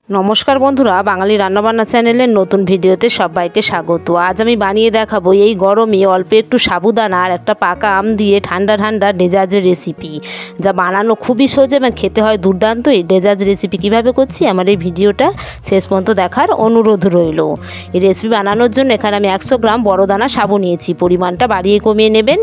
নমস্কার বন্ধুরা, বাঙালি রান্নাবান্না চ্যানেলের নতুন ভিডিওতে সবাইকে স্বাগত। আজ আমি বানিয়ে দেখাবো এই গরমে অল্প একটু সাবুদানা আর একটা পাকা আম দিয়ে ঠান্ডা ঠান্ডা ডেজার্টের রেসিপি, যা বানানো খুবই সহজ এবং খেতে হয় দুর্দান্ত। এই ডেজার্ট রেসিপি কিভাবে করছি আমার এই ভিডিওটা শেষ পর্যন্ত দেখার অনুরোধ রইল। এই রেসিপি বানানোর জন্য এখানে আমি 100 গ্রাম বড় দানা সাবু নিয়েছি, পরিমাণটা বাড়িয়ে কমিয়ে নেবেন।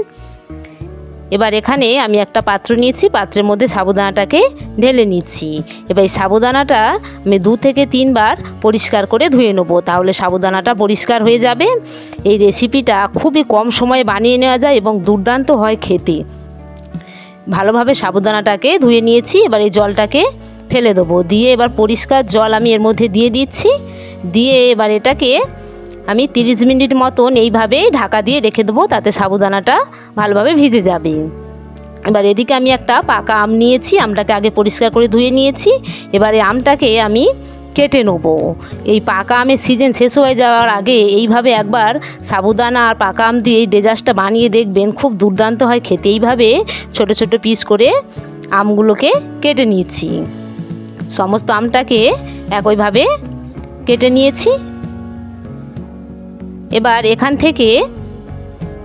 এবার এখানে আমি একটা পাত্র নিয়েছি, পাত্রের মধ্যে সাবুদানাটাকে ঢেলে নিচ্ছি। এবার এই সাবুদানাটা আমি 2 থেকে 3 বার পরিষ্কার করে ধুয়ে নেব, তাহলে সাবুদানাটা পরিষ্কার হয়ে যাবে। এই রেসিপিটা খুবই কম সময়ে বানিয়ে নেওয়া যায় এবং দুর্দান্ত হয় খেতে। ভালোভাবে সাবুদানাটাকে ধুয়ে নিয়েছি, এবার এই জলটাকে ফেলে দেবো। দিয়ে এবার পরিষ্কার জল আমি এর মধ্যে দিয়ে দিচ্ছি। দিয়ে এবার এটাকে আমি 30 মিনিট মতন এইভাবে ঢাকা দিয়ে রেখে দেবো, তাতে সাবুদানাটা ভালোভাবে ভিজে যাবে। এবার এদিকে আমি একটা পাকা আম নিয়েছি, আমটাকে আগে পরিষ্কার করে ধুয়ে নিয়েছি। এবারে আমটাকে আমি কেটে নেব। এই পাকা আমের সিজন শেষ হয়ে যাওয়ার আগে এইভাবে একবার সাবুদানা আর পাকা আম দিয়ে এই ডেজার্টটা বানিয়ে দেখবেন, খুব দুর্দান্ত হয় খেতে। এইভাবে ছোট ছোট পিস করে আমগুলোকে কেটে নিয়েছি। সমস্ত আমটাকে একইভাবে কেটে নিয়েছি। এবার এখান থেকে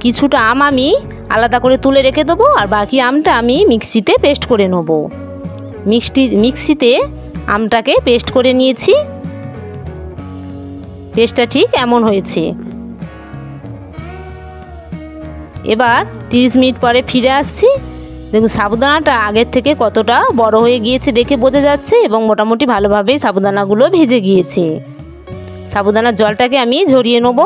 কিছুটা আম আমি আলাদা করে তুলে রেখে দেবো, আর বাকি আমটা আমি মিক্সিতে পেস্ট করে নেব। মিক্সিতে আমটাকে পেস্ট করে নিয়েছি। পেস্টটা ঠিক এমন হয়েছে। এবার 30 মিনিট পরে ফিরে আসছি। দেখুন সাবুদানাটা আগের থেকে কতটা বড় হয়ে গিয়েছে দেখে বোঝা যাচ্ছে, এবং মোটামুটি ভালোভাবেই সাবুদানাগুলো ভেজে গিয়েছে। সাবুদানার জলটাকে আমি ঝরিয়ে নেব।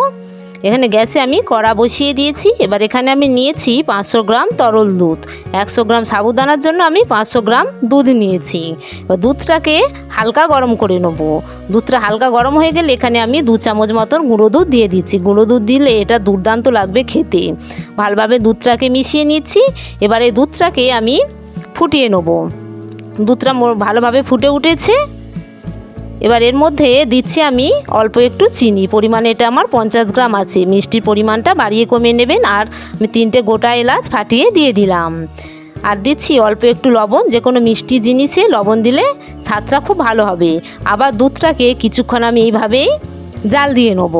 এখানে গ্যাসে আমি কড়া বসিয়ে দিয়েছি। এবার এখানে আমি নিয়েছি 500 গ্রাম তরল দুধ। 100 গ্রাম সাবুদানার জন্য আমি 500 গ্রাম দুধ নিয়েছি। এবার দুধটাকে হালকা গরম করে নেব। দুধটা হালকা গরম হয়ে গেলে এখানে আমি 2 চামচ মতন গুঁড়ো দুধ দিয়ে দিচ্ছি। গুঁড়ো দুধ দিলে এটা দুর্দান্ত লাগবে খেতে। ভালোভাবে দুধটাকে মিশিয়ে নিচ্ছি। এবার এই দুধটাকে আমি ফুটিয়ে নেব। দুধটা ভালোভাবে ফুটে উঠেছে। এবার এর মধ্যে দিচ্ছি আমি অল্প একটু চিনি, পরিমাণে এটা আমার 50 গ্রাম আছে। মিষ্টির পরিমাণটা বাড়িয়ে কমিয়ে নেবেন। আর আমি 3টে গোটা এলাচ ফাটিয়ে দিয়ে দিলাম। আর দিচ্ছি অল্প একটু লবণ। যে কোনো মিষ্টি জিনিসে লবণ দিলে স্বাদটা খুব ভালো হবে। আবার দুধটাকে কিছুক্ষণ আমি এইভাবেই জাল দিয়ে নেব।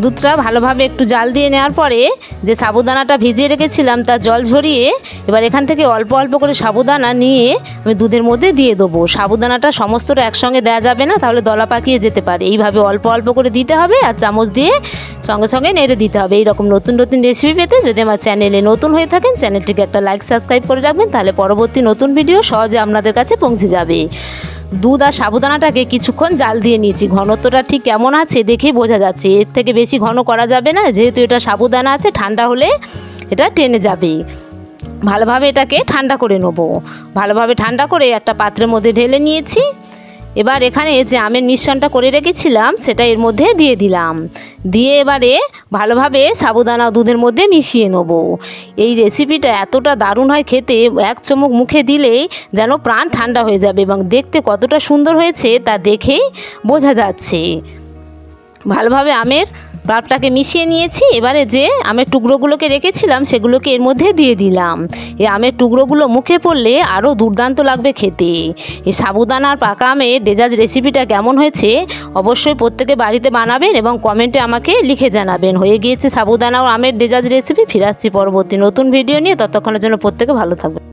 দুধটা ভালোভাবে একটু জাল দিয়ে নেওয়ার পরে যে সাবুদানাটা ভিজিয়ে রেখেছিলাম তার জল ঝরিয়ে এবার এখান থেকে অল্প অল্প করে সাবুদানা নিয়ে আমি দুধের মধ্যে দিয়ে দেবো। সাবুদানাটা সমস্তটা একসঙ্গে দেওয়া যাবে না, তাহলে দলা পাকিয়ে যেতে পারে। এইভাবে অল্প অল্প করে দিতে হবে, আর চামচ দিয়ে সঙ্গে সঙ্গে নেড়ে দিতে হবে। এইরকম নতুন নতুন রেসিপি পেতে যদি আমার চ্যানেলে নতুন হয়ে থাকেন, চ্যানেলটিকে একটা লাইক সাবস্ক্রাইব করে রাখবেন, তাহলে পরবর্তী নতুন ভিডিও সহজে আপনাদের কাছে পৌঁছে যাবে। দুধ আর সাবুদানাটাকে কিছুক্ষণ জাল দিয়ে নিয়েছি। ঘনত্বটা ঠিক কেমন আছে দেখে বোঝা যাচ্ছে। এর থেকে বেশি ঘন করা যাবে না, যেহেতু এটা সাবুদানা আছে, ঠান্ডা হলে এটা টেনে যাবে। ভালোভাবে এটাকে ঠান্ডা করে নেব। ভালোভাবে ঠান্ডা করে একটা পাত্রের মধ্যে ঢেলে নিয়েছি। এবার এখানে যে আমের মিশ্রণটা করে রেখেছিলাম সেটা এর মধ্যে দিয়ে দিলাম। দিয়ে এবারে ভালোভাবে সাবুদানা দুধের মধ্যে মিশিয়ে নেব। এই রেসিপিটা এতটা দারুণ হয় খেতে, এক চুমুক মুখে দিলেই যেন প্রাণ ঠান্ডা হয়ে যাবে, এবং দেখতে কতটা সুন্দর হয়েছে তা দেখেই বোঝা যাচ্ছে। ভালোভাবে আমের পাল্পটাকে মিশিয়ে নিয়েছি। এবারে যে আমের টুকরোগুলোকে রেখেছিলাম সেগুলোকে এর মধ্যে দিয়ে দিলাম। এই আমের টুকরোগুলো মুখে পড়লে আরও দুর্দান্ত লাগবে খেতে। এই সাবুদানার পাকা আমের ডেজার্ট রেসিপিটা কেমন হয়েছে অবশ্যই প্রত্যেকে বাড়িতে বানাবেন এবং কমেন্টে আমাকে লিখে জানাবেন। হয়ে গিয়েছে সাবুদানা ও আমের ডেজার্ট রেসিপি। ফিরে আসছি পরবর্তী নতুন ভিডিও নিয়ে। ততক্ষণের জন্য প্রত্যেকে ভালো থাকবেন।